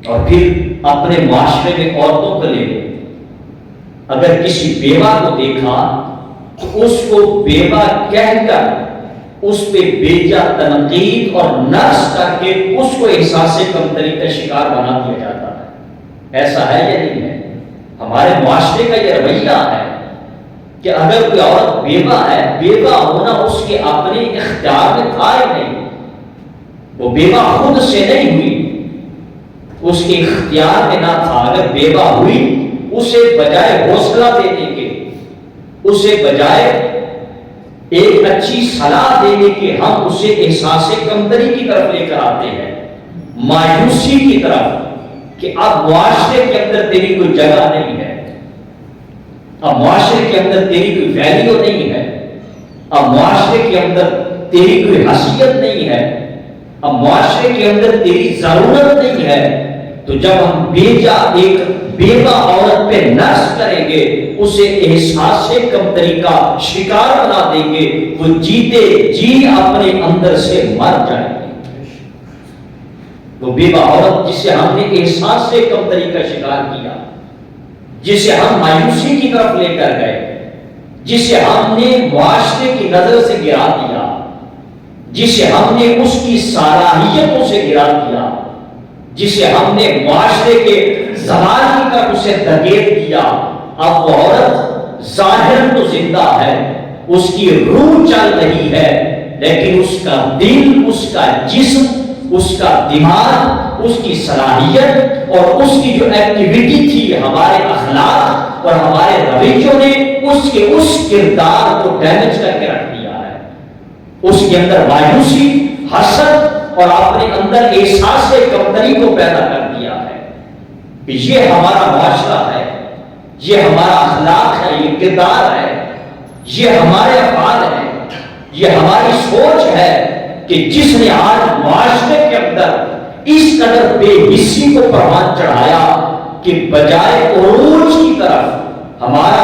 اور پھر اپنے معاشرے میں عورتوں کو لے لو، اگر کسی بیوہ کو دیکھا تو اس کو بیوہ کہہ کر اس پہ بیجا تنقید اور نقص کر کے اس کو احساس کمتری کا شکار بنا دیا جاتا ہے۔ ایسا ہے یا نہیں ہے؟ ہمارے معاشرے کا یہ رویہ ہے کہ اگر کوئی عورت بیوہ ہے، بیوہ ہونا اس کے اپنے اختیار میں تھا ہی نہیں، وہ بیوہ خود سے نہیں ہوئی، اس کے اختیار میں نہ تھا۔ اگر بیوہ ہوئی، اسے بجائے حوصلہ دینے کے، اسے بجائے ایک اچھی صلاح دینے کے، ہم اسے احساس کمتری کی طرف لے کر آتے ہیں، مایوسی کی طرف، کہ اب معاشرے کے اندر تیری کوئی جگہ نہیں ہے، اب معاشرے کے اندر تیری کوئی ویلیو نہیں ہے، اب معاشرے کے اندر تیری کوئی حیثیت نہیں ہے، اب معاشرے کے اندر تیری ضرورت نہیں ہے۔ تو جب ہم بیجا ایک بیوہ عورت پہ نقص کریں گے، اسے احساس کمتری کا شکار بنا دیں گے، وہ جیتے جی اپنے اندر سے مر جائے گی۔ وہ بیوہ عورت جسے ہم نے احساس کمتری کا شکار کیا، جسے ہم مایوسی کی طرف لے کر گئے، جسے ہم نے معاشرے کی نظر سے گرا دیا، جسے ہم نے اس کی صلاحیتوں سے گرا دیا، جسے ہم نے معاشرے کے زوال کی طرف اسے دھکیل دیا، اب وہ عورت ظاہر تو زندہ ہے، اس کی روح چل رہی ہے، لیکن اس کا دل، اس کا جسم، اس کا دماغ، اس کی صلاحیت اور اس کی جو ایکٹیویٹی تھی، ہمارے اخلاق اور ہمارے رویوں نے اس کے اس کردار کو ڈیمیج کر کے رکھ دیا ہے۔ اس کے اندر مایوسی، حسد اور اپنے اندر احساس کمتری کو پیدا کر دیا ہے۔ یہ ہمارا معاشرہ ہے، یہ ہمارا اخلاق ہے، یہ کردار ہے، یہ ہمارے افعال ہیں، یہ ہماری سوچ ہے کہ جس نے آج معاشرے کے اندر اس قدر بے حسی کو پروان چڑھایا کہ بجائے عروج کی طرف ہمارا